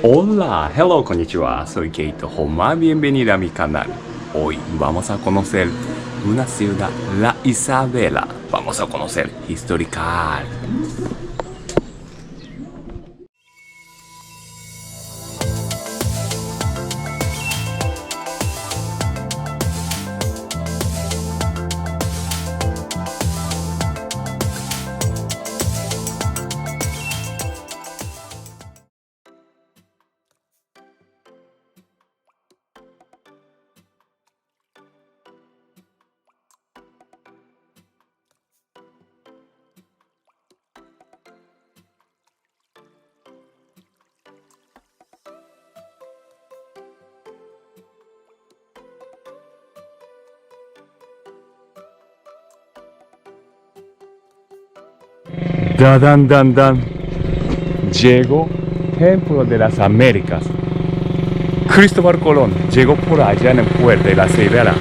Hola, hello, konnichiwa. Soy Keito Homa. Bienvenida a mi canal. Hoy vamos a conocer una ciudad, La Isabela. Vamos a conocer Historical. Dan, dan, dan. Llegó Templo de las Américas. Cristóbal Colón llegó por allá en el puerto de la Isabela.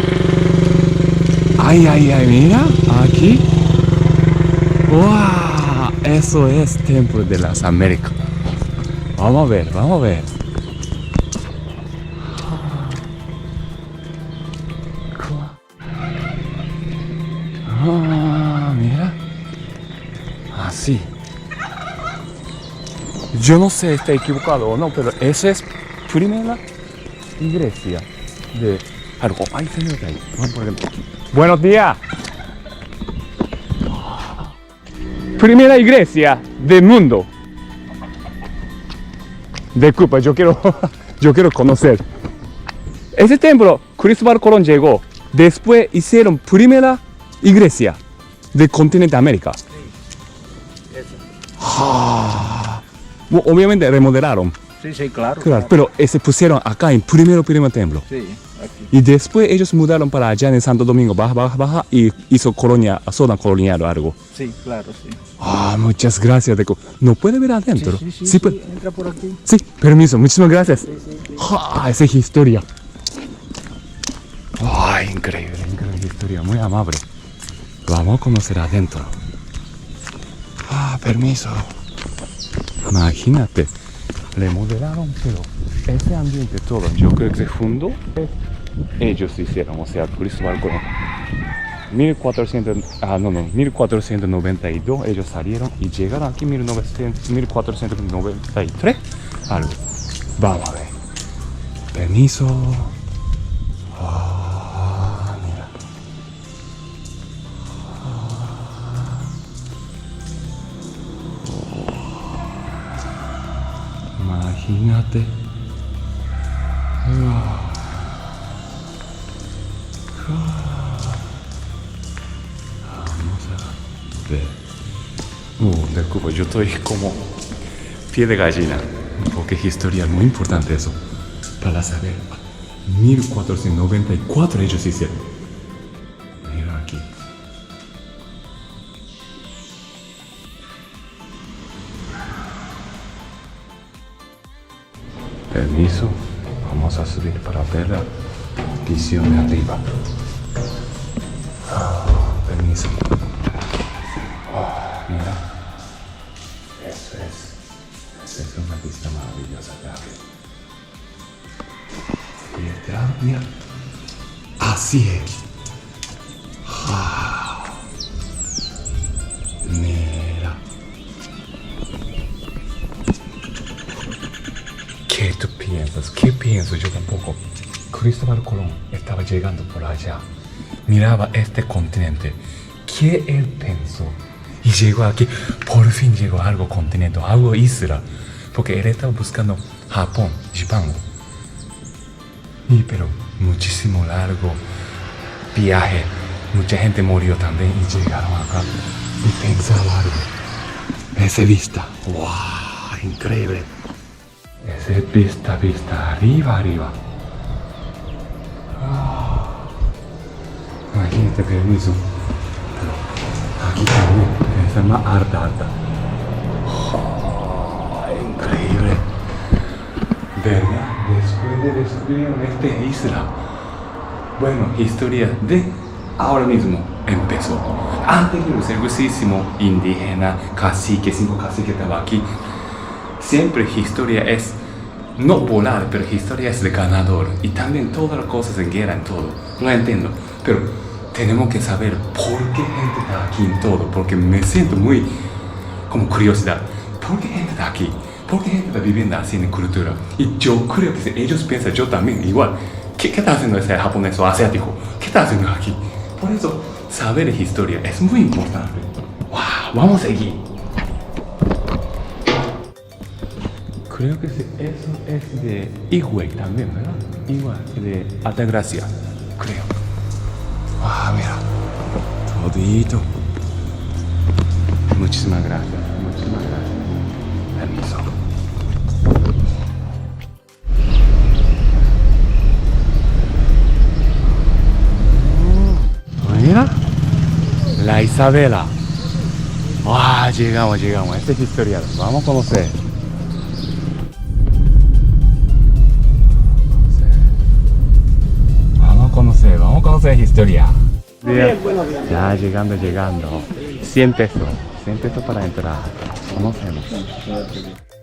Ay, ay, ay, mira, aquí. ¡Wow! Eso es Templo de las Américas. Vamos a ver, vamos a ver. Ah, mira. Así. Yo no sé si está equivocado o no, pero esa es primera iglesia de algo. Ay, señor, ahí. Buenos días. Primera iglesia del mundo. Disculpa, yo quiero conocer. Ese templo, Cristóbal Colón llegó. Después hicieron primera iglesia del continente de América. Bueno, obviamente remodelaron. Sí, sí, claro. Pero se pusieron acá en primer templo. Sí, aquí. Y después ellos mudaron para allá en Santo Domingo, baja, y hizo colonia, zona colonial o algo. Sí, claro, sí. Muchas gracias. ¿No puede ver adentro? Sí, Pues, entra por aquí. sí, permiso, muchísimas gracias. Sí. Esa es historia. Increíble historia, muy amable. Vamos a conocer adentro. Permiso. Imagínate, remodelaron, pero ese ambiente todo, yo creo que se fundó, ellos hicieron, o sea, Cristóbal Colón. 1492 ellos salieron y llegaron aquí en 1493, algo. Vamos a ver. Permiso. Mira. Imagínate. Vamos a ver. Disculpa, yo estoy como pie de gallina, porque es historia muy importante eso, para saber. 1494 ellos hicieron. Mira aquí. Permiso, vamos a subir para ver la visión de arriba. Permiso. Mira, eso es una vista maravillosa de aquí. Y detrás, mira, así es. Mira. ¿Qué tú piensas? ¿Qué pienso? Yo tampoco. Cristóbal Colón estaba llegando por allá. Miraba este continente. ¿Qué él pensó? Y llegó aquí. Por fin llegó a algo continente, algo isla. Porque él estaba buscando Japón, Japón. Pero muchísimo largo viaje. Mucha gente murió también y llegaron acá. Y pensaba algo. Esa vista. ¡Wow! Increíble. Esa vista, arriba. Imagínate, permiso. Aquí también, esa es más alta. Increíble. ¿Verdad? Después de descubrir esta isla. Bueno, historia de ahora mismo empezó. Antes que los hermosísimos indígenas, caciques, 5 caciques estaban aquí. Siempre historia es no volar, pero historia es de ganador. Y también todas las cosas en guerra, en todo. No entiendo. Pero tenemos que saber por qué gente está aquí en todo. Porque me siento muy como curiosidad. ¿Por qué gente está aquí? ¿Por qué gente está viviendo así en cultura? Y yo creo que si ellos piensan, yo también, igual. ¿Qué está haciendo ese japonés o asiático? ¿Qué está haciendo aquí? Por eso, saber historia es muy importante. ¡Wow! Vamos a seguir. Creo que eso es de Higüey también, ¿verdad? Igual, de Altagracia, creo. ¡Ah, mira! Todito. Muchísimas gracias. Muchísimas gracias. Permiso. Mira. La Isabela. ¡Ah! Llegamos. Este es historial. Vamos a conocer. Vamos a conocer historia. Ya llegando. 100 pesos. 100 pesos para entrar. Conocemos.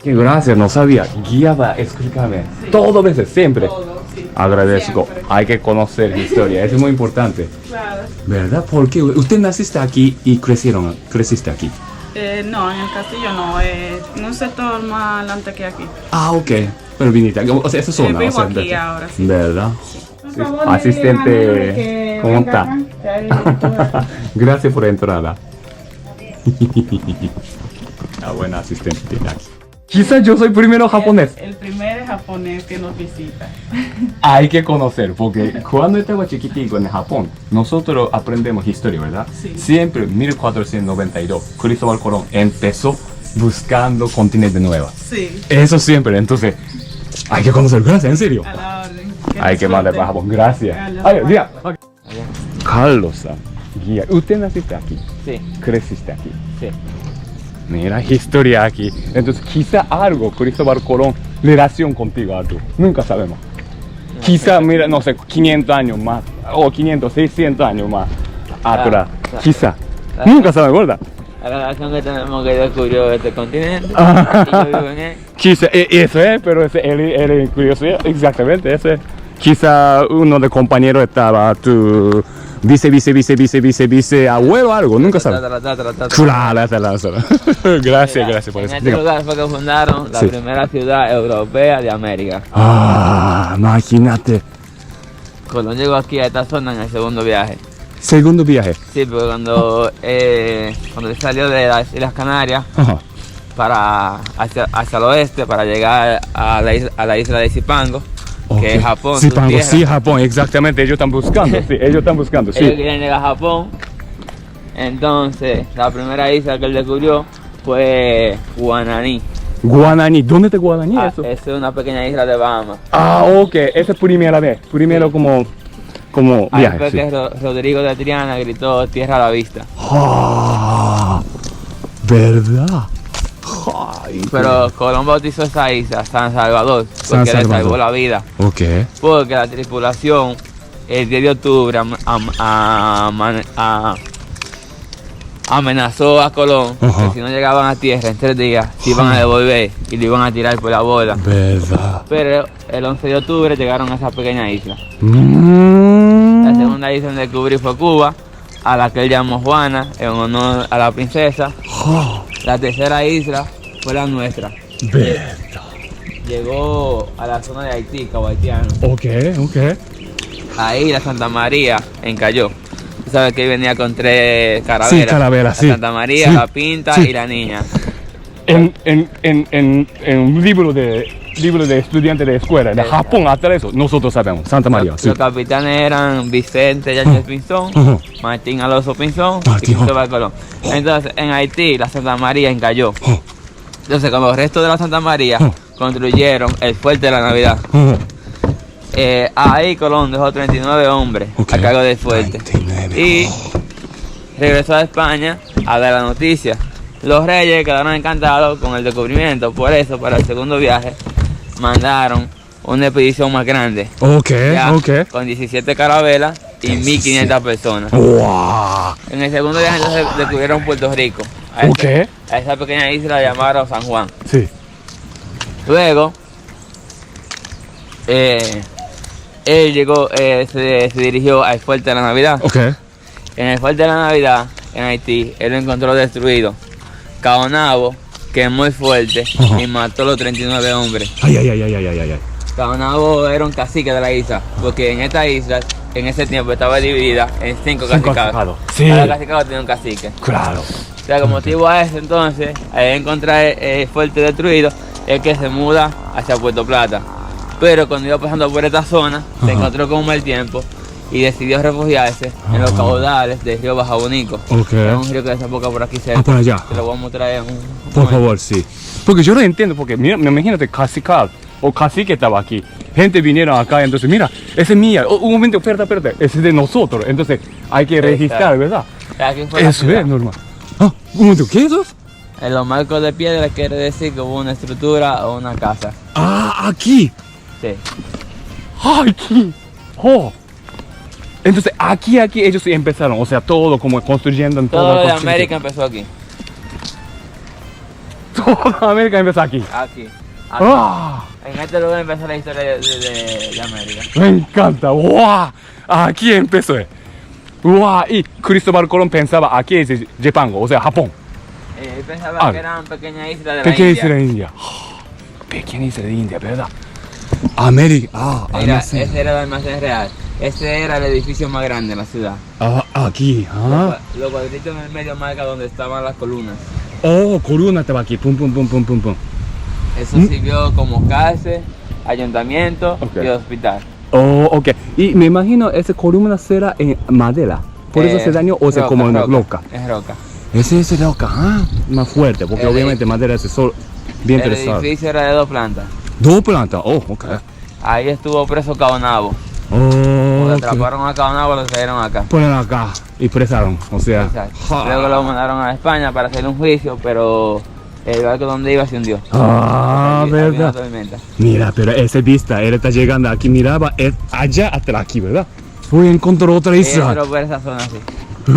Qué gracias, no sabía. Guía va a explicarme. Sí. Todo veces, siempre. Todo, sí. Agradezco. Siempre. Hay que conocer historia. Eso es muy importante. Claro. ¿Verdad? Porque usted naciste aquí y creciste aquí. No, en el castillo no. En un sector más adelante que aquí. Ah, ok. Pero viniste aquí. O sea, esa zona. Vivo o sea, aquí ahora, sí. ¿Verdad? Sí. Sí. Asistente. ¿Cómo está? Gracias por la entrada. La buena asistente tiene aquí. Quizás yo soy primero japonés. El primer japonés que nos visita. Hay que conocer, porque cuando estaba chiquitico en Japón, nosotros aprendemos historia, ¿verdad? Sí. Siempre, 1492, Cristóbal Colón empezó buscando continente nuevo. Sí. Eso siempre, entonces, hay que conocer. Gracias, en serio. A la orden. Hay que mandar para Japón, gracias. Ay, mira. Carlos, guía. ¿Usted naciste aquí? Sí, ¿Creciste aquí? sí. Mira, historia aquí. Entonces, quizá algo, Cristóbal Colón, relación contigo, Arturo. Nunca sabemos. Quizá, mira, no sé, 500 años más, o 500, 600 años más atrás. Quizá. Nunca sabemos, ¿verdad? La relación que tenemos que descubrió este continente y yo vivo en él. Quizá, eso es, pero ese, él curioso, exactamente, ese. Quizá uno de compañeros estaba tu vice abuelo o algo, nunca sabes. Claro, gracias por En eso. este lugar fue que fundaron la Sí. primera ciudad europea de América. Ah, imagínate. Colón llegó aquí a esta zona en el segundo viaje. Segundo viaje. Sí, porque cuando él salió de las Islas Canarias Ajá. hacia el oeste para llegar a la isla de Zipango, que es Japón. Sí, su Pango, tierra. sí, Japón, exactamente. Ellos están buscando, sí, ellos están buscando, Ellos sí. querían llegar a Japón. Entonces, la primera isla que él descubrió fue Guananí. Guananí, ¿dónde está Guananí eso? Es una pequeña isla de Bahamas. Ah, ok, esa es primera vez, primero como Ahí viaje. fue Sí. que Rodrigo de Triana gritó tierra a la vista. Ah, ¿verdad? Ay, Pero Colón bautizó esa isla San Salvador San porque le Salvador. salvó la vida. ok. Porque la tripulación el 10 de octubre amenazó a Colón Ajá. que si no llegaban a tierra en 3 días se iban a devolver y le iban a tirar por la bola. ¿Verdad? Pero el 11 de octubre llegaron a esa pequeña isla. La Mm. segunda isla en descubrir fue Cuba, a la que él llamó Juana en honor a la princesa. Oh, La tercera isla fue la nuestra. ¿verdad? Llegó a la zona de Haití, Cabo Haitiano. Ok. Ahí la Santa María encalló. Tú sabes que ahí venía con 3 calaveras. Sí, calaveras, sí. La Santa María, Sí, la Pinta sí. y la Niña. En un libro de estudiantes de escuela, de Japón, hasta eso, nosotros sabemos, Santa María, Los, sí. los capitanes eran Vicente Yáñez Pinzón, Ujú. Martín Alonso Pinzón Martín, y Cristóbal Colón. Entonces, en Haití, la Santa María encalló. Oh. Entonces, con los restos de la Santa María, Oh. construyeron el fuerte de la Navidad. Oh, Ahí Colón dejó 39 hombres ok. a cargo del fuerte. 39. Y regresó a España a dar la noticia. Los reyes quedaron encantados con el descubrimiento, por eso para el segundo viaje mandaron una expedición más grande, Ok, ya, ok. con 17 carabelas y 1500 personas. Wow. En el segundo viaje entonces descubrieron Puerto Rico. A Ok. a esa pequeña isla la llamaron San Juan. Sí. Luego él llegó, se dirigió al Fuerte de la Navidad. Ok. En el Fuerte de la Navidad, en Haití, él lo encontró destruido. Cabo Nabo quemó el fuerte Ajá. y mató a los 39 hombres. Ay, ay, ay, ay, ay, ay, ay. Cabo Nabo era un cacique de la isla, porque en esta isla, en ese tiempo, estaba dividida en 5 cacicados. cacicados. Sí. Cada cacicado tenía un cacique. Claro. O sea, con motivo a eso, entonces, al encontrar el fuerte destruido, es que se muda hacia Puerto Plata. Pero cuando iba pasando por esta zona, se Ajá. encontró con un mal tiempo y decidió refugiarse en los Ajá. caudales del río Bajabonico. Ok. Es un río que desemboca por aquí cerca. por allá. Te lo voy a mostrar en un Por momento. favor, sí. Porque yo no entiendo, porque mira, imagínate cacical o cacique estaba aquí. Gente vinieron acá, entonces mira, ese es mía. Oh, un momento, espérate, ese es de nosotros. Entonces hay que registrar, ¿verdad? Aquí fue la Eso ciudad. es normal. Ah, un momento, ¿qué es eso? En los marcos de piedra quiere decir que hubo una estructura o una casa. Ah, aquí. Sí. Ah, aquí. Oh. Entonces aquí ellos empezaron, o sea, todo como construyendo en Todo toda lo de la construcción. América empezó aquí. Toda América empezó aquí. Aquí. Ah, En este lugar empezó la historia de América. me encanta. ¡Wow! Aquí empezó. ¡Wow! Y Cristóbal Colón pensaba aquí es Japón, o sea, Japón. Él pensaba Ah. que eran pequeñas islas de la Pequeña India. isla de India. Ah, pequeña isla de India, ¿verdad? América. Ah, Mira, almacén. ese era el almacén real. Ese era el edificio más grande de la ciudad. Ah, aquí. Ah. Los cuadritos en el medio marca donde estaban las columnas. Oh, Corona estaba aquí. Pum, pum, pum, pum, pum, pum. Eso sirvió como cárcel, ayuntamiento Ok. y hospital. Oh, ok. Y me imagino esa columna será en madera. Por eso se dañó o sea como en roca. Es roca. Ese es roca, más fuerte, porque El obviamente madera es solo bien El pesado. edificio era de 2 plantas. Dos plantas, oh, ok. Ahí estuvo preso Cabo Nabo. Oh, Cuando ok. atraparon a Cabo Nabo lo trajeron acá. Ponen acá y presaron, o sea. Exacto. ja. Luego lo mandaron a España para hacer un juicio, pero el barco donde iba se hundió. Ah, Había una verdad. tormenta. Mira, pero esa vista, él está llegando aquí, miraba es allá hasta aquí, ¿verdad? Uy, encontró otra isla. Pero por esa zona así.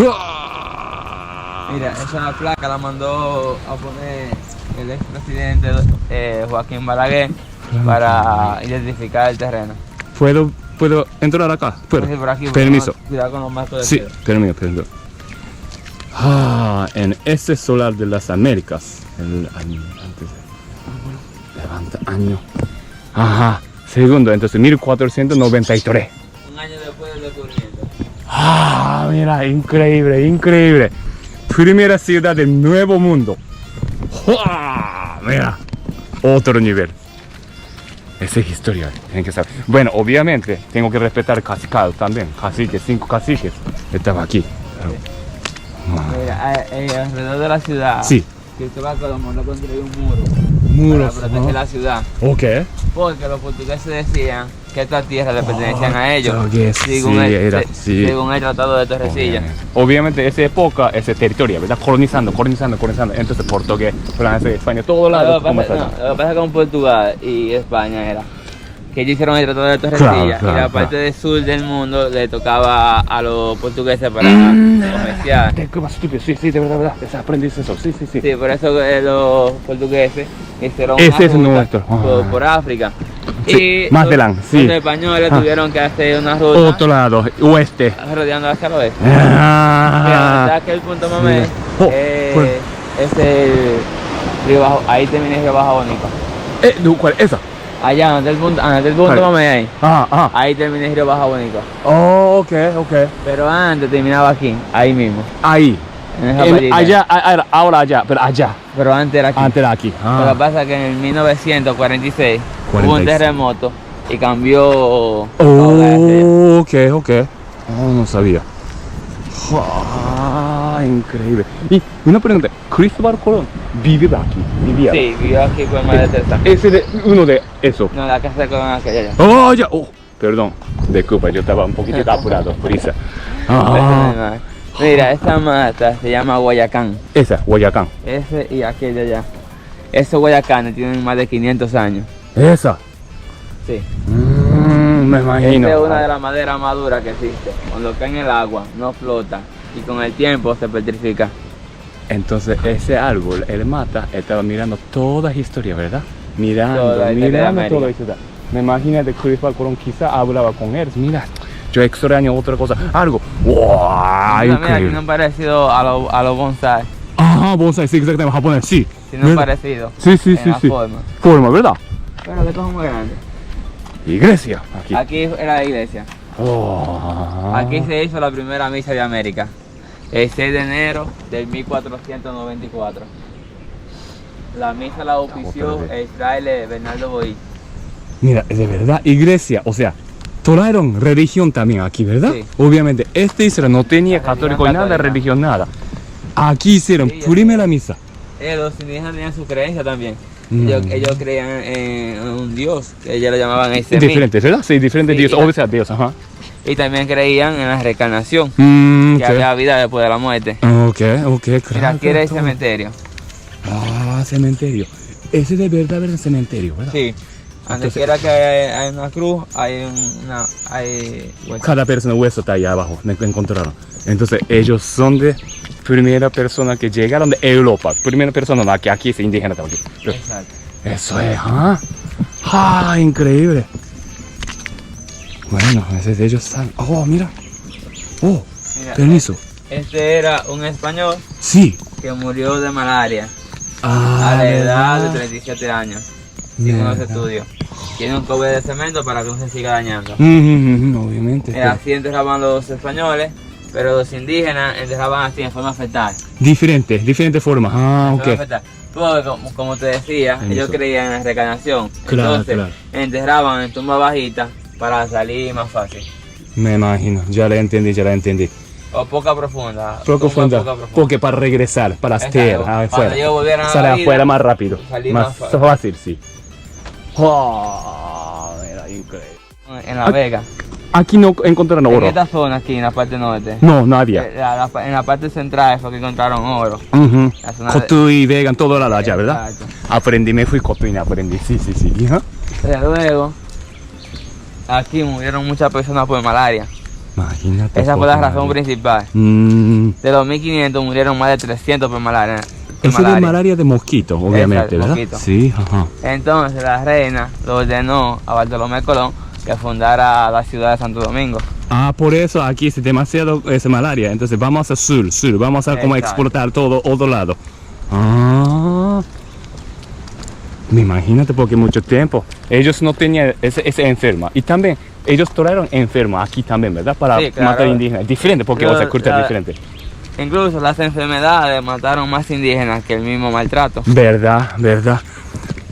Ah. Mira, esa placa la mandó a poner el expresidente Joaquín Balaguer para identificar el terreno. ¿Puedo entrar acá? ¿Puedo? Sí, por aquí, Permiso. Cuidado con los marcos de Sí, piedra. permiso. Ah, en ese solar de las Américas, el año antes de... Levanta año. Ajá, segundo, entonces 1493. Un año después del descubrimiento. Ah, mira, increíble, increíble. Primera ciudad del Nuevo Mundo. ¡Uah! Mira, otro nivel. Esa es historia, tienen que saber. Bueno, obviamente, tengo que respetar cacicados también. Caciques, 5 caciques. Estaba aquí. Mira, alrededor de la ciudad, Sí. Cristóbal Colón mandó construir un muro Muros. para proteger la ciudad. Ok. Porque los portugueses decían que estas tierras le pertenecían a ellos. Portugués, Según, sí, el, era, sí. según el Tratado de Torrecilla. Obviamente, esa época, ese territorio, ¿verdad? Colonizando. Entonces, portugués, Francia, España, todos Lo lados. que pasa con Portugal y España era que ellos hicieron el Tratado de Torrecilla Claro, y la parte del sur del mundo le tocaba a los portugueses para comerciar. Qué más estúpido, sí, de verdad, aprendiste eso, sí. Sí, por eso los portugueses hicieron Ese una es ruta nuestro. por África. Sí, Y más los- adelante, sí. Los españoles Ah. tuvieron que hacer una ruta Otro lado, oeste. rodeando hacia el oeste. Mira, Ah. hasta aquel punto mamé Oh, bueno. es el río Bajo, ahí termina el río Bajabonico. ¿Cuál? Esa. Allá, donde el punto Vale. mamé ahí. Ah. Ahí termina el río Bajabonico. Oh, ok. Pero antes terminaba aquí, ahí mismo. Ahí. En esa playita. Allá, ahora allá, pero allá. Pero antes era aquí. Antes era aquí. Lo que pasa es que en el 1946 hubo un 46. terremoto y cambió toda la estrella. Oh, ok. Oh, no sabía. Ah, increíble. Y una pregunta, Cristóbal Colón vivía aquí, vivía. Sí, vivió aquí por más de 30 años. Ese de uno de esos. No, la casa de Colón aquella ya. Oh, ya. Oh, perdón. Disculpa, yo estaba un poquitito apurado, prisa. Ah, Mira, esta mata se llama Guayacán. esa, Guayacán. Ese y aquel de allá. Esos Guayacanes tienen más de 500 años. Esa. Sí. Me imagino. Esta es una de las maderas más duras que existe. Cuando cae en el agua, no flota y con el tiempo se petrifica. Entonces ese árbol, el mata, estaba mirando toda la historia, ¿verdad? Toda la historia de América. toda la historia. Me imagino que Cristóbal Colón quizá hablaba con él. Mira, yo extraño otra cosa. Algo. ¡Wow! Mira, Increíble. tiene un parecido a los bonsai. Ajá, bonsai, sí, exactamente, japonés, sí. Tiene un ¿Verdad? parecido. Sí, sí, en sí, la sí. forma. Forma, ¿verdad? Pero que esto es muy grande. Iglesia, aquí. Aquí era la iglesia. Oh. Aquí se hizo la primera misa de América. El 6 de enero del 1494. La misa la ofició el fraile Bernardo Boí. Mira, de verdad, iglesia, o sea, tomaron religión también aquí, ¿verdad? Sí. Obviamente, este Israel no tenía La religión católico nada, católica. religión nada. Aquí hicieron Sí, primera misa. Los indígenas tenían su creencia también. Mm. Ellos creían en un dios, que ellos lo llamaban Eisemí. Diferentes, ¿verdad? Sí, diferentes Sí, dioses, y la- o sea, Dios, ajá. Y también creían en la reencarnación, que Ok. había vida después de la muerte. Ok, ok, claro. Mira, aquí era el claro. cementerio. Ah, cementerio. Ese de verdad era el cementerio, ¿verdad? Sí. Donde Entonces- quiera que hay una cruz, bueno, Cada persona hueso está ahí abajo, me encontraron. Entonces ellos son de primera persona que llegaron de Europa. Primera persona, no, que aquí es indígena también. Pero exacto. eso es, ¿ah? ¡Ah, increíble! Bueno, a veces ellos están... Oh, mira. Oh, Mira, permiso. Este era un español Sí. que murió de malaria Ah, a la edad ¿verdad? de 37 años, sin unos ¿Verdad? estudios. Tiene un cobre de cemento para que no se siga dañando. Obviamente. Así enterraban los españoles, pero los indígenas enterraban así en forma fetal. Diferentes formas. Ah, En forma ok. fetal. Porque como te decía, En ellos eso. creían en la reencarnación. Claro, Entonces claro. enterraban en tumba bajita para salir más fácil. Me imagino, ya la entendí, ya la entendí. O poca profunda. Poco tumba profunda, poca profunda. porque para regresar, para Exacto. estar Cuando afuera. ellos volvieran a la Sale vida, afuera más rápido, salir más más fácil. fácil, sí. Oh, era increíble. En La Vega. Aquí no encontraron En oro. esta zona aquí, en la parte norte. No, no había. En la parte central fue que encontraron oro. Ujú. La zona de- Cotuí, vegan, todo la allá, ¿verdad? Exacto. Aprendí, me fui Cotuí, aprendí, sí, sí, sí. Ajá. Pero luego, aquí murieron muchas personas por malaria. Imagínate. Esa fue la Cotuí, razón madre. principal. De los 1500 murieron más de 300 por malaria. Eso de malaria de mosquito, obviamente, Exacto, ¿verdad? mosquito. Sí, ajá. Entonces la reina lo ordenó a Bartolomé Colón que fundara la ciudad de Santo Domingo. Ah, por eso aquí es demasiado malaria. Entonces vamos a sur, vamos a como Exacto. exportar todo otro lado. Ah, me imagínate porque mucho tiempo ellos no tenían ese enferma y también ellos tomaron enferma aquí también, ¿verdad? Para Sí, claro. matar indígenas. Diferente porque Pero o sea, cultura la- diferente. Incluso las enfermedades mataron más indígenas que el mismo maltrato. Verdad, verdad.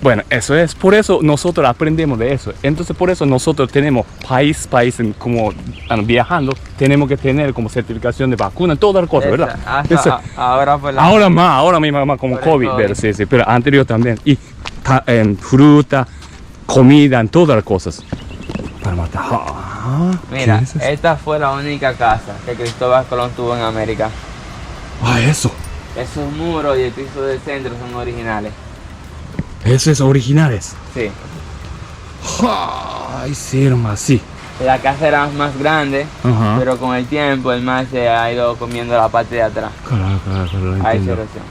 Bueno, eso es, por eso nosotros aprendemos de eso. Entonces por eso nosotros tenemos país como viajando, tenemos que tener como certificación de vacuna, todas las cosas, ¿verdad? Hasta Eso- ahora fue la... ahora mismo más como Por el COVID, COVID. pero sí, sí, pero anterior también. Y fruta, comida, en todas las cosas. Para matar. Ah, Mira, ¿qué es eso? esta fue la única casa que Cristóbal Colón tuvo en América. Ah, eso. Esos muros y el piso del centro son originales. Eso es originales. Sí. Ah, hicieron así. La casa era más grande, Ajá. pero con el tiempo el mar se ha ido comiendo la parte de atrás. Claro, Hay entiendo. erosión.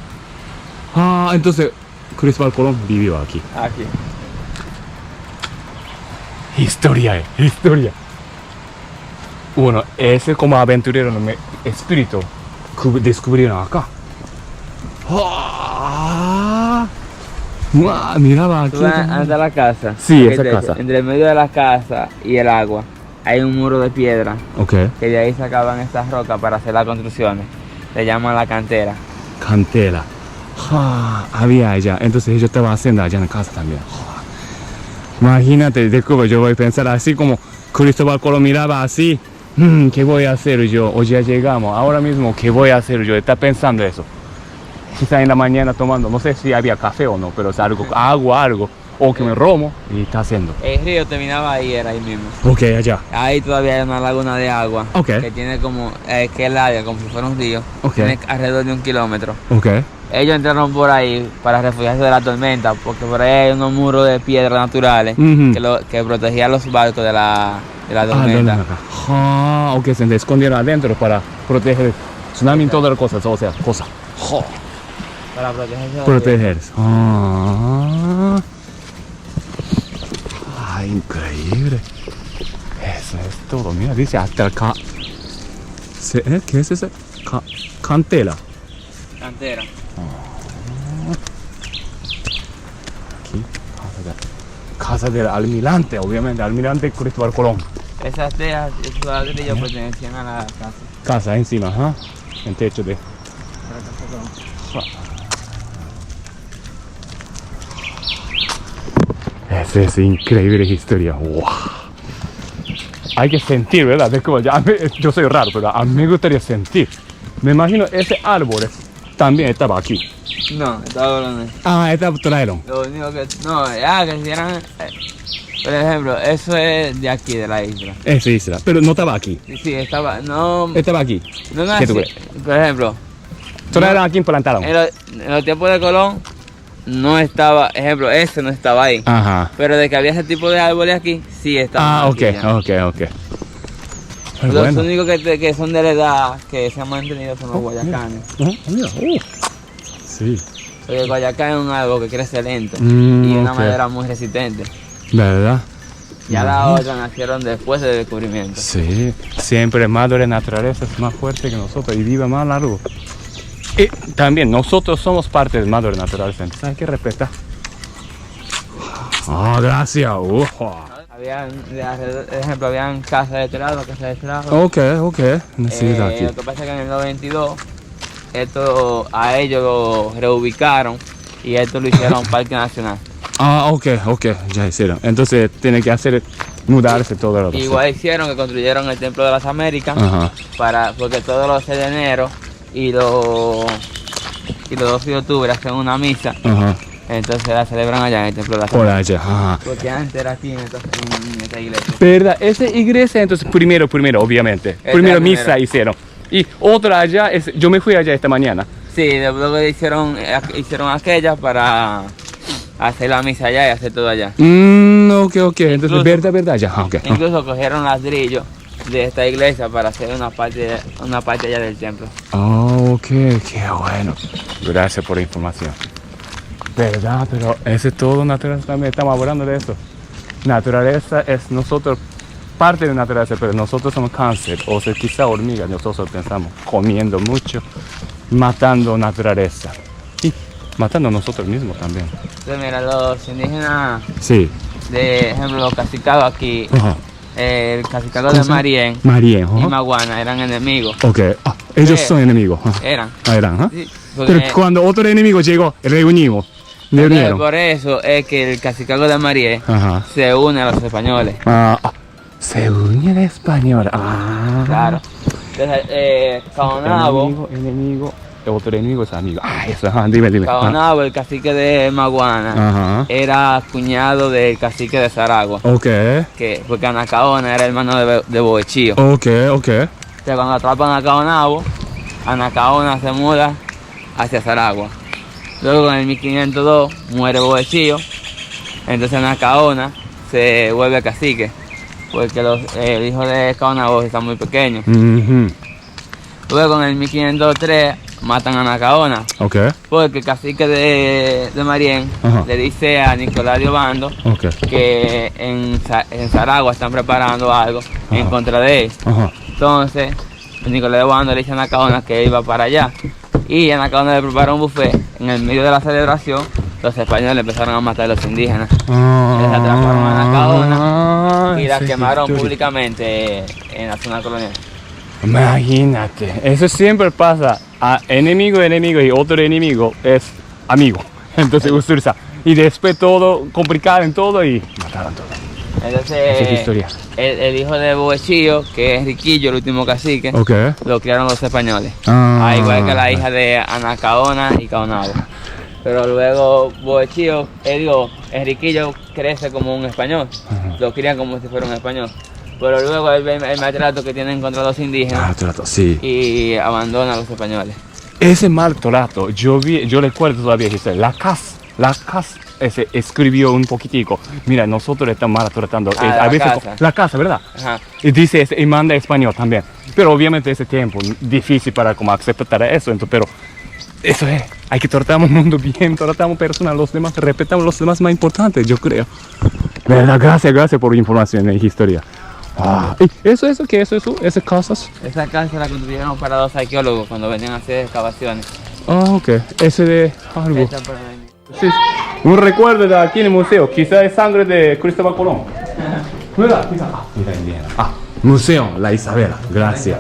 Ah, entonces Cristóbal Colón vivió aquí. Aquí. Historia, historia. Bueno, ese como aventurero espíritu descubrieron acá. Ah, miraba aquí. Tú ves ante la casa. Sí, Aquí esa te- casa. Entre el medio de la casa y el agua hay un muro de piedra Ok, que de ahí sacaban estas rocas para hacer las construcciones. Le llaman la cantera. cantera. Ah, había allá, entonces ellos estaban haciendo allá en la casa también. Ah, imagínate, de Cuba, yo voy a pensar así como Cristóbal Colón miraba así. ¿Qué voy a hacer yo? Hoy ya llegamos, ahora mismo, ¿qué voy a hacer yo? Está pensando eso. Quizá en la mañana tomando, no sé si había café o no, pero es algo, agua, algo, o que me romo y está haciendo. El río terminaba ahí, era ahí mismo. Ok, allá. Ahí todavía hay una laguna de agua Ok. que tiene como, que es larga, como si fuera un río. Ok. Tiene alrededor de 1 kilómetro. Ok. Ellos entraron por ahí para refugiarse de la tormenta, porque por ahí hay unos muros de piedra naturales Ujú. que protegían los barcos de la Ah, tormenta. Ah, ok, se escondieron adentro para proteger tsunami y todas las cosas, o sea, cosas. Para protegerse de la Proteger. Ah. Ah, increíble. Eso es todo. Mira, dice hasta acá. ¿Qué es ese? Cantera. Cantera. Aquí, casa del almirante, obviamente, almirante Cristóbal Colón. Esas tejas, esos ladrillos pertenecían a la casa. Casa encima, ¿ah? En techo de... Esa es increíble historia. ¡Wow! Hay que sentir, ¿verdad? Es como yo soy raro, pero a mí me gustaría sentir. Me imagino ese árbol también estaba aquí. No, estaba hablando. Estaba trajeron. Lo único que. No, que si eran. Por ejemplo, eso es de aquí, de la isla. Esa isla, pero no estaba aquí. Sí, estaba. No. Estaba aquí. No, ¿Qué tú sí, crees? por ejemplo. Trajeron aquí y plantaron. En los tiempos de Colón no estaba. Ejemplo, ese no estaba ahí. Ajá. Pero de que había ese tipo de árboles aquí, sí estaba. Ok. Pero Los bueno. únicos que son de la edad que se han mantenido son los guayacanes. Mira. Sí. Porque el guayacán es un árbol que crece lento y una ok. madera muy resistente. ¿Verdad? Ya las otras nacieron después del descubrimiento. Sí. Siempre madre naturaleza es más fuerte que nosotros y vive más largo. Y también nosotros somos parte de madre naturaleza, entonces hay que respetar. Gracias. Habían, por ejemplo, habían casas de este lado, casas de este lado. Ok. Necesito aquí. Lo que pasa es que en el 92 esto a ellos lo reubicaron y esto lo hicieron Parque Nacional. Ok, ya hicieron. Entonces tiene que hacer mudarse todo lo que Igual hicieron que construyeron el Templo de las Américas Ajá. porque todos los 6 de enero y los 12 de octubre hacen una misa. Ajá. Entonces la celebran allá en el Templo de las Por Américas. allá. Ajá. Porque antes era aquí en esta iglesia. ¿Verdad? Esa iglesia, entonces primero, obviamente. Primero misa hicieron. Y otra allá, yo me fui allá esta mañana. Sí, luego hicieron aquella para hacer la misa allá y hacer todo allá. Ok. Entonces, Incluso- verdad, ya. Ok. Incluso cogieron ladrillos de esta iglesia para hacer una parte allá del templo. Ok, qué bueno. Gracias por la información. ¿Verdad? Pero ese es todo naturaleza también. Estamos hablando de eso. Naturaleza es nosotros, parte de naturaleza, pero nosotros somos cáncer. O sea, quizá hormigas, nosotros pensamos comiendo mucho, matando naturaleza. Y matando a nosotros mismos también. Entonces, mira, los indígenas, Sí. de ejemplo, los cacicados aquí, Ajá. el cacicado ¿Cómo de se llama? Marién Marien. y Ajá. Maguana eran enemigos. Ok. Ellos Sí. son enemigos. Ajá. Eran. Eran, ¿ah? Sí, porque- Pero cuando otro enemigo llegó, reunimos. Le unieron. por eso es que el cacicado de Marién Ajá. se une a los españoles. Se une el español. Claro. Entonces, Caonabo, Enemigo. Otro enemigo es amigo. Eso. Ajá. Dime. Caonabo, el cacique de Maguana, Ajá. era cuñado del cacique de Saragua. Ok. Porque Anacaona era hermano de Boechío. Ok. Entonces, cuando atrapan a Caonabo, Anacaona se muda hacia Saragua. Luego en el 1502 muere Boechío, entonces Anacaona se vuelve cacique, porque el hijo de Caonabo está muy pequeño. Mhm. Luego en el 1503 matan a Anacaona, Ok. porque el cacique de Marién Ajá. le dice a Nicolás de Obando Ok. que en Saragua están preparando algo en Ajá. contra de él. Ajá. Entonces, Nicolás de Obando le dice a Anacaona que iba para allá. Y Anacaona le prepara un buffet. En el medio de la celebración, los españoles empezaron a matar a los indígenas. Les atraparon a Anacaona y la quemaron públicamente en la zona colonial. Imagínate. Eso siempre pasa. A enemigo y otro enemigo es amigo. Entonces, usursa. Y después todo complicado en todo y mataron todo. Entonces, Esa es la historia. el hijo de Boechío, que es Riquillo, el último cacique, Ok. lo criaron los españoles. Ah. Igual que la hija de Anacaona y Caonabo. Pero luego Boechío, Riquillo crece como un español. Ajá. Lo crían como si fuera un español. Pero luego él ve el maltrato que tienen contra los indígenas Trato, sí. y abandona a los españoles. Ese mal trato, yo recuerdo todavía que la CAS escribió un poquitico. Mira, nosotros estamos maltratando. La casa. La casa, ¿verdad? Ajá. Y dice, y manda español también. Pero obviamente ese tiempo, difícil para como aceptar eso. Entonces, pero eso es, hay que tratar al mundo bien, tratamos personas, los demás, respetamos los demás más importantes, yo creo. Verdad, gracias por la información y historia. Ah, ¿y eso, qué es eso? ¿Esas casas? Esa casa la construyeron para los arqueólogos cuando venían a hacer excavaciones. Ah, ok. Ese de algo. Esa para venir. Sí, un recuerdo de aquí en el museo. Quizá es sangre de Cristóbal Colón. Mira, quizá. Ah, mira, indígena. Ah, museo, la Isabela. Gracias.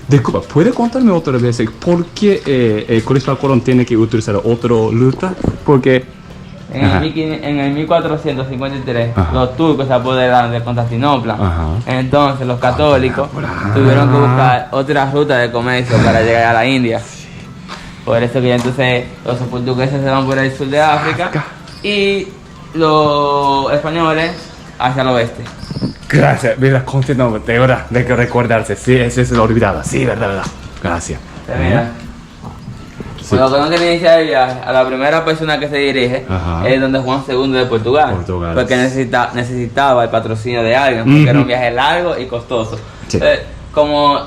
Disculpa, ¿puede contarme otra vez por qué Cristóbal Colón tiene que utilizar otra ruta? Porque... En el 1453 Ajá. los turcos se apoderaron de Constantinopla. Ajá. Entonces los católicos tuvieron que buscar otra ruta de comercio para llegar a la India. Por eso que ya entonces los portugueses se van por el sur de África y los españoles hacia el oeste. Gracias, mira, continuamos, de verdad, de que recordarse. Sí, ese se lo olvidaba. Sí, verdad. Gracias. Mira. Sí. Cuando Colón que inicia el viaje, a la primera persona que se dirige Ajá. es donde Juan II de Portugal. Porque necesitaba el patrocinio de alguien, porque era un viaje largo y costoso. Sí. Como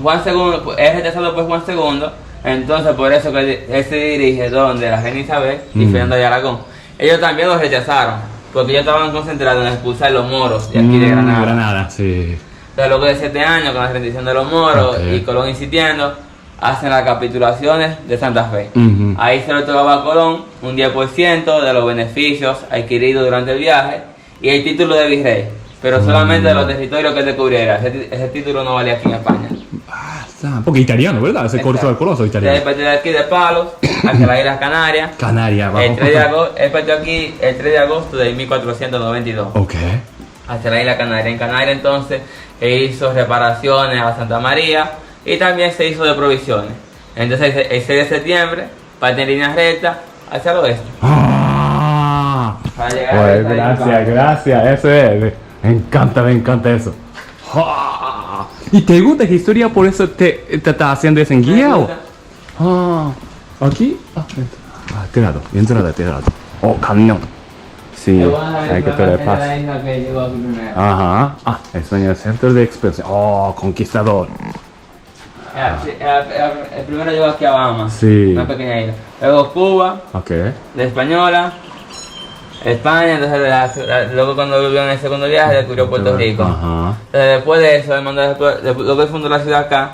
Juan II es rechazado por Juan II, entonces por eso que él se dirige donde la reina Isabel y Fernando de Aragón. Ellos también los rechazaron, porque ellos estaban concentrados en expulsar los moros de aquí de Granada. Granada, sí. Entonces luego de 7 años, con la rendición de los moros y Colón insistiendo, hacen las capitulaciones de Santa Fe. Ahí se le otorgaba a Colón un 10% de los beneficios adquiridos durante el viaje y el título de virrey, pero solamente de los territorios que descubriera. Ese título no valía aquí en España. Porque italiano, ¿verdad? Ese Cristóbal Colón es italiano. Él partió de aquí de Palos hacia las Islas Canarias. Canaria, El 3 de agosto, él partió aquí el 3 de agosto de 1492. Ok. Hacia la Isla Canaria. En Canarias entonces hizo reparaciones a Santa María y también se hizo de provisiones. Entonces el 6 de septiembre parte en línea recta hacia el oeste. Ah, Para llegar pues, a esta gracias, eso es. Me encanta eso. Ah, ¿y te gusta la historia? ¿Por eso te estás haciendo eso en guía? ¿O? Ah, aquí. Este lado, este lado. Oh, camión. Sí, hay que tener paz. la isla que llegó aquí primero. Ajá. Ah, eso en el centro de expresión. Oh, conquistador. El primero llegó aquí a Bahamas, Sí. una pequeña isla. Luego Cuba, Ok. de Española, España, entonces luego cuando vivió en el segundo viaje descubrió Puerto Rico. Ajá. Entonces después de eso, él mandó a explorar, luego él fundó la ciudad acá,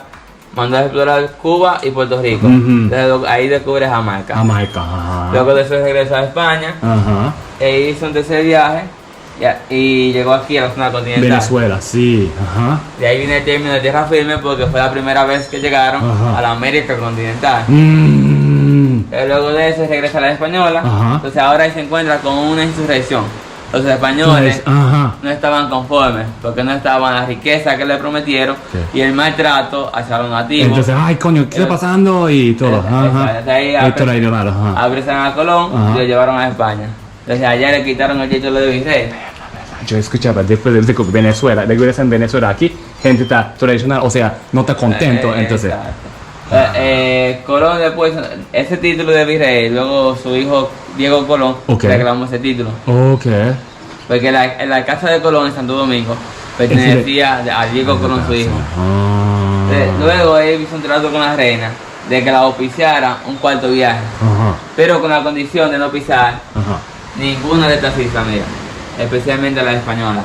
mandó a explorar Cuba y Puerto Rico. Ujú. Entonces ahí descubre Jamaica. Jamaica. Ajá. Luego de eso regresó a España Ajá. e hizo un tercer viaje y llegó aquí a la zona continental. Venezuela, sí. Ajá. De ahí viene el término de tierra firme porque fue la primera vez que llegaron Ajá. a la América continental. Mm. Luego de eso regresa a la española. Ajá. Entonces ahora ahí se encuentra con una insurrección. Los españoles Ajá. no estaban conformes porque no estaban la riqueza que le prometieron Sí. y el maltrato hacia los nativos. Entonces, ay, coño, ¿qué está pasando? Y todo. Ajá. Entonces ahí Esto era raro. Ajá. apresaron a Colón Ajá. y lo llevaron a España. Entonces allá le quitaron el título de virrey. Yo escuchaba después de Venezuela, regresan en Venezuela aquí, gente está tradicional, o sea, no está contento, entonces. Exacto. Colón después, ese título de virrey, luego su hijo Diego Colón Ok. reclamó ese título. Ok. Porque la casa de Colón en Santo Domingo pertenecía a Diego Colón, su hijo. Ah. Luego él hizo un trato con la reina de que la auspiciara un cuarto viaje, Ajá. pero con la condición de no pisar Ajá. ninguna de estas islas, mira, especialmente la española.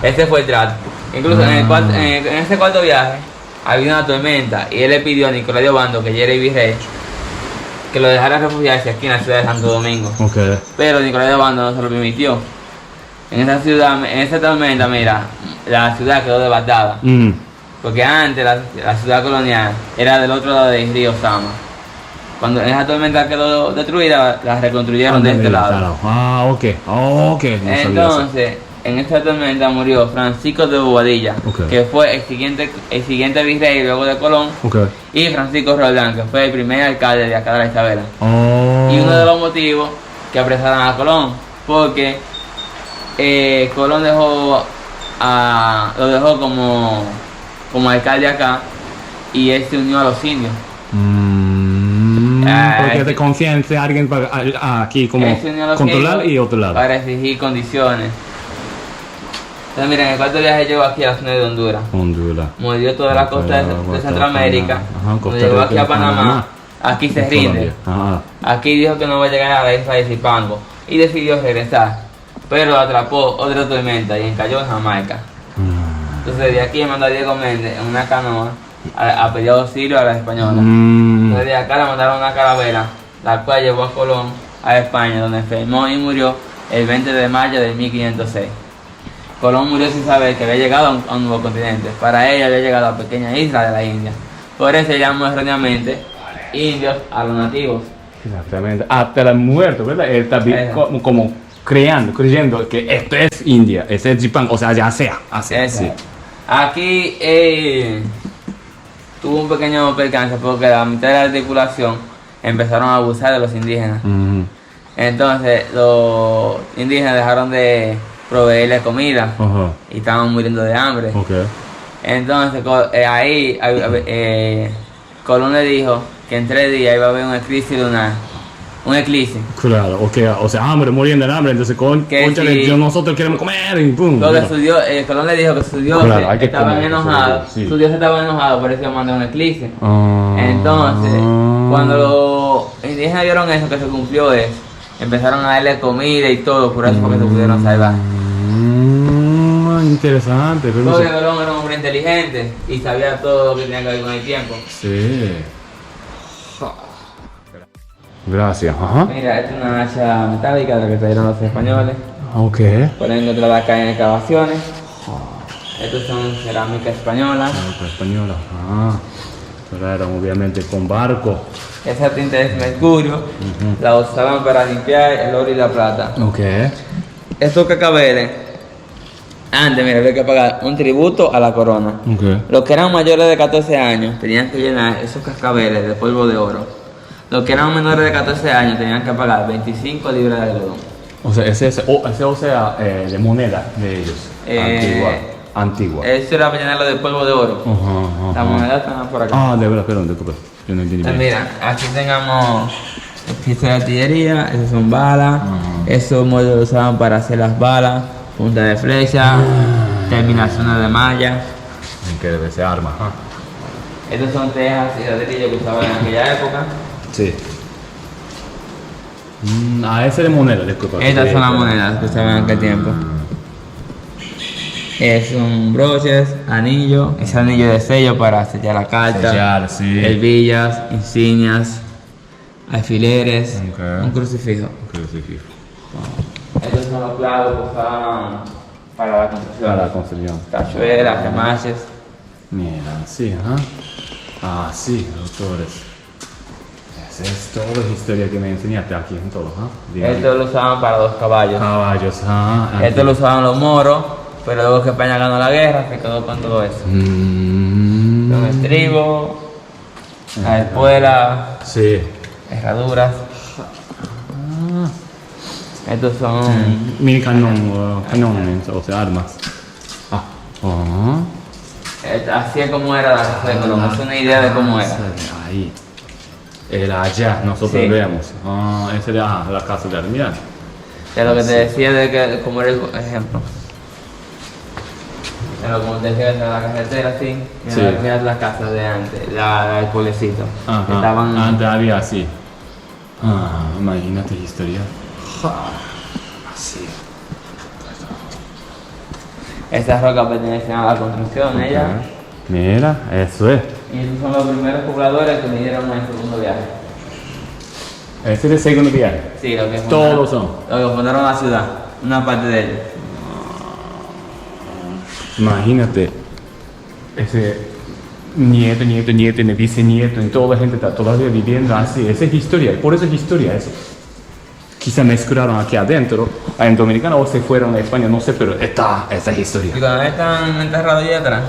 Ese fue el trato. Incluso en ese cuarto viaje había una tormenta y él le pidió a Nicolás de Obando, que ya era el virrey, que lo dejara refugiarse aquí en la ciudad de Santo Domingo. Ok. Pero Nicolás de Obando no se lo permitió. En esa ciudad, en esa tormenta, mira, la ciudad quedó devastada. Mm. Porque antes la ciudad colonial era del otro lado del río Sama. Cuando esa tormenta quedó destruida, la reconstruyeron de este lado. Ah, ok. Ok. No sabía eso. Entonces, en esta tormenta murió Francisco de Bobadilla, Ok. que fue el siguiente virrey luego de Colón, Ok. y Francisco Roldán, que fue el primer alcalde de acá de la Isabela. Oh. Y uno de los motivos que apresaron a Colón, porque Colón lo dejó como alcalde acá y él se unió a los indios. Porque te confianza a alguien para aquí como Él se unió a los controlar indios y otro lado. para exigir condiciones. Entonces miren, en el cuarto viaje llegó aquí a la zona de Honduras. Honduras. Mordió toda la costa de Centroamérica. Ajá, Cuando llegó aquí a Panamá, aquí se rinde. Ajá. Aquí dijo que no va a llegar a la isla de Zipango y decidió regresar. pero lo atrapó otra tormenta y encalló en Jamaica. Entonces de aquí mandó a Diego Méndez en una canoa a pedir auxilio a las españolas. Entonces de acá le mandaron una calavera, la cual llevó a Colón a España, donde enfermó y murió el 20 de mayo de 1506. Colón murió sin saber que había llegado a un nuevo continente. Para él había llegado a la pequeña isla de la India. Por eso se llamó erróneamente indios a los nativos. Exactamente. Hasta la muerte, ¿verdad? Él está como creyendo que esto es India, ese es Japón, o sea, ya sea. Sí. Aquí tuvo un pequeño percance porque la mitad de la tripulación empezaron a abusar de los indígenas. Entonces los indígenas dejaron de proveerle comida y estaban muriendo de hambre. Entonces ahí Colón le dijo que en 3 días iba a haber un eclipse lunar. Un eclipse. Claro, o sea, hambre, muriendo de hambre, entonces nosotros queremos comer y pum. Colón le dijo que sus dioses estaban enojados. Sí. Sus dioses estaban enojados, por eso mandó un eclipse. Entonces, cuando los indígenas vieron eso, que se cumplió eso, empezaron a darle comida y todo, por eso fue que se pudieron salvar. Interesante, pero Porque Colón era un hombre inteligente y sabía todo lo que tenía que ver con el tiempo. Sí. Gracias, Mira, esta es una hacha metálica de la que trajeron los españoles. Pueden encontrarla acá en excavaciones. Estos son cerámica española. Española, pero eran obviamente con barco. Esa tinta es mercurio. La usaban para limpiar el oro y la plata. Estos cascabeles, antes, mira, había que pagar un tributo a la corona. Los que eran mayores de 14 años tenían que llenar esos cascabeles de polvo de oro. Los que eran menores de 14 años tenían que pagar 25 libras de algodón. O sea, ese de moneda de ellos. Antigua. Eso era para llenarlo de polvo de oro. La moneda está por acá. De verdad, perdón, disculpe. Yo no entendí bien. Mira, aquí tengamos pistolas de artillería, esas son balas. Esos moldes los usaban para hacer las balas, punta de flecha, terminaciones de malla. Que debe ser arma. Estos son tejas y ladrillos que usaban en aquella época. Sí. Ese de moneda, disculpa. Estas son las monedas que usaban en aquel tiempo. Son broches, anillos, ese anillo de sello para sellar la carta, herbillas, insignias, alfileres, un crucifijo. Estos son los clavos que usaban para la construcción. Tachuelas, remaches. Mira, sí, sí, doctores. Esa es toda la historia que me enseñaste aquí en todo, Esto lo usaban para los caballos. Esto lo usaban los moros, pero luego que España ganó la guerra, se quedó con todo eso. Los estribos, las espuelas, herraduras. Estos son mini cañones, o sea, armas. Así es como era la casa de Colón, es una idea de cómo era. Ahí. Era allá, nosotros veamos. Esa era la casa de Armián. Es lo que te decía de que, como era el ejemplo. Pero como te decía, era la carretera así. Mira las casas de antes, el pueblecito. Antes había así. Imagínate la historia. Así. Estas rocas pertenecen a la construcción, ella. Mira, eso es. Y esos son los primeros pobladores que vinieron en el segundo viaje. ¿Ese es el segundo viaje? Sí, lo que todos son. Los que fundaron la ciudad, una parte de ellos. Imagínate, ese nieto, bisnieto, y toda la gente está todavía viviendo así. Esa es historia, por eso es historia eso. Quizá mezclaron aquí adentro, en Dominicana, o se fueron a España, no sé, pero esa es historia. Y cuando están enterrados allá atrás,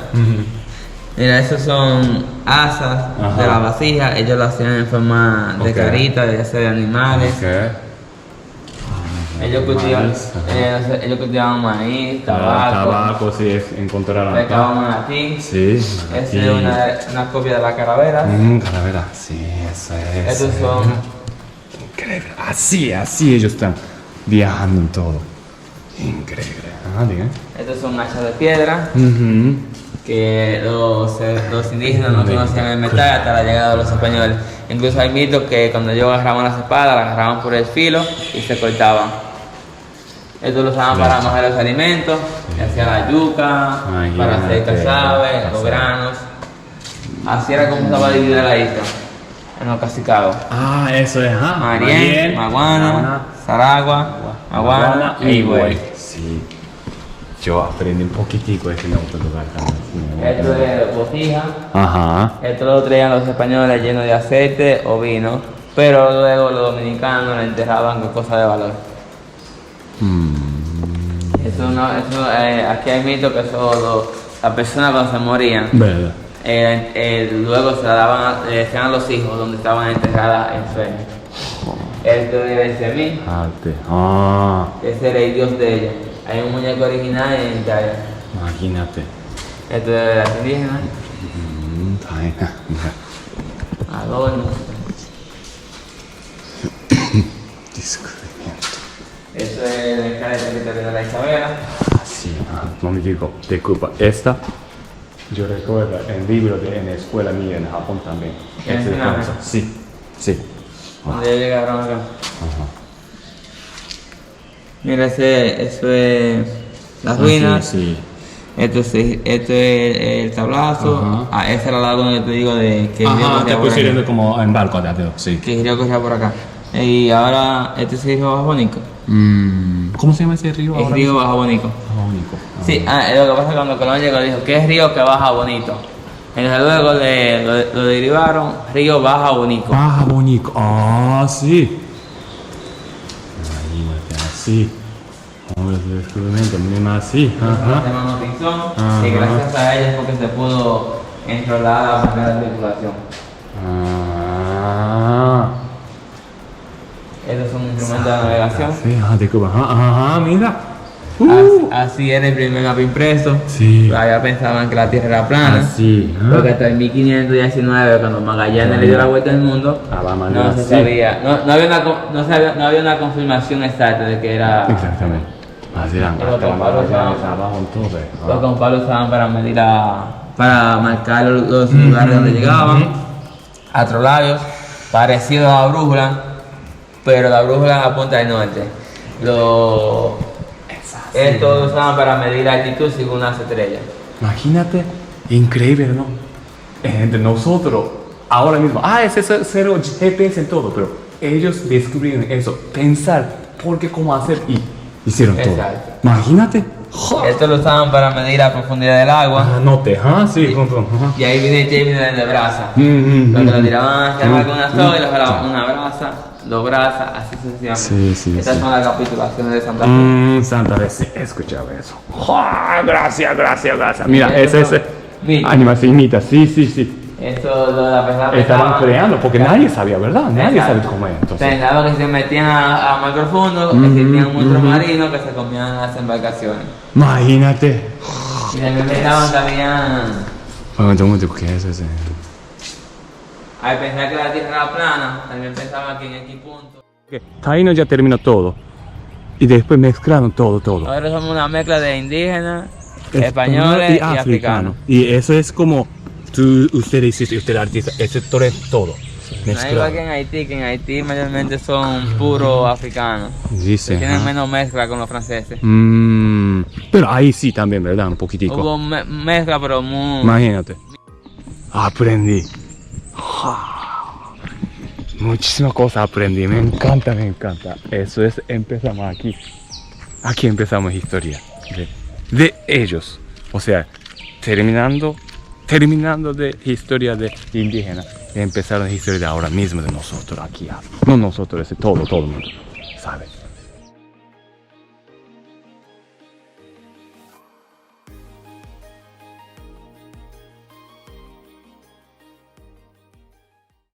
mira, esos son asas de la vasija, ellos lo hacían en forma de carita, ya sea de animales. Ellos cultivaban maíz, tabaco, sí, encontraron acá. Pescaban manatí. Sí, Esa es una copia de la calavera. Calavera, sí, eso es. Estos son... Increíble, así ellos están viajando en todo. Increíble. Diga. Estos son hachas de piedra. Que los indígenas no conocían el metal hasta la llegada de los españoles. Incluso hay mitos que cuando ellos agarraban las espadas, las agarraban por el filo y se cortaban. Esto lo usaban para amasar los alimentos, hacía la yuca, para hacer cazabe, los granos. Así era como estaba dividida la isla, en los cacicados. Ah, eso es, ¿ah? Mariel, Maguana, Saragua, Maguana y Higüey. Sí. Yo aprendí un poquitico de ese otro lugar también. Esto es botija. Ajá. Esto lo traían los españoles lleno de aceite o vino, pero luego los dominicanos lo enterraban con cosas de valor. Eso no, aquí hay mito que solo las personas cuando se morían, ¿Verdad? luego se la daban, le decían a los hijos donde estaban enterradas en sueño. Esto es de Semí, Arte. Ah. ese era el dios de ellos. Hay un muñeco original en Italia. Imagínate. Esto es de las indígenas, Taina. adornos. Descubrimiento. Esto es el escaleta que te de la Isabela. Sí, no me digo, disculpa, esta yo recuerdo en libro en la escuela mía en Japón también. ¿En Ese Sinatra? caso. Sí, sí. Cuando ya llegaron acá. Ajá. Mira, eso es las ruinas. Sí, Esto es el tablazo. Ajá. Esa era la laguna que te digo de que el río Ajá, te corría por pusieron aquí. como en barco de adentro, sí. Que el río corría por acá. Y ahora este es el río Bajo Bonico. ¿Cómo se llama ese río El ahora? río Bajo Bonico. Único. Sí, lo que pasa es que cuando Colón llegó dijo, ¿qué es río que baja bonito? Entonces luego lo derivaron río Baja Bonico. Baja Bonico. Ah, sí. Imagínate, así. Hombre, de descubrimiento, mira así. Ajá. Se llama Pinzón, Ajá. y gracias a ellos porque se pudo enrolar la primera tripulación. Ah. Estos son instrumentos de navegación. Sí, disculpa. Ajá, mira. Así era el primer mapa impreso. Sí. Allá pensaban que la Tierra era plana. Así. Porque hasta en 1519, cuando Magallanes le dio la vuelta al mundo, no se sabía, no había una confirmación exacta de que era. Exactamente. Así eran. Pero Hasta la con palos Magallanes usaban- abajo entonces. Los compalos usaban para medir para marcar los lugares donde llegaban. Astrolabios, parecidos a la brújula, pero la brújula apunta al norte. Esto lo usaban para medir la altitud según las estrellas. Imagínate, increíble, ¿no? Entre nosotros, ahora mismo, es cero GPS en todo, pero ellos descubrieron eso, pensar por qué, cómo hacer y hicieron todo. Exacto. Imagínate. Esto lo usaban para medir la profundidad del agua. Note, sí, punto. Y ahí viene Jamie de brasa. Mm. Lo que lo tiraban hacia el mar con una soga y lo jalaban una brasa, dos brazas, así sucesivamente. Sí, Estas sí. son las capitulaciones de Santa Fe. Santa vez, sí, escuchaba eso. Gracias. Mira, Sí, ese. sí. Animacionita, sí. Esto lo de la persona Estaban creando, porque nadie sabía, ¿verdad? Nadie Exacto. sabía cómo es. Entonces, Pensaba que se metían a mar profundo, existían monstruos marinos que se comían las embarcaciones. imagínate. Y también pensaban también, ¿Qué es ese? al pensar que la Tierra era plana, también pensaban que en X punto. Taíno ya terminó todo. Y después mezclaron todo. Ahora somos una mezcla de indígenas, españoles y africanos. Y eso es como usted hiciste, usted artista, ese todo. No es igual que en Haití mayormente son puros africanos. Dice. Tienen menos mezcla con los franceses. Pero ahí sí también, ¿verdad? Un poquitico. Hubo mezcla, pero muy. Imagínate. Aprendí. Muchísimas cosas aprendí. Me encanta. Eso es, empezamos aquí. Aquí empezamos historia. De ellos. O sea, terminando de historia de indígenas. Empezaron la historia de ahora mismo de nosotros aquí. No nosotros, todo el mundo. ¿Sabes?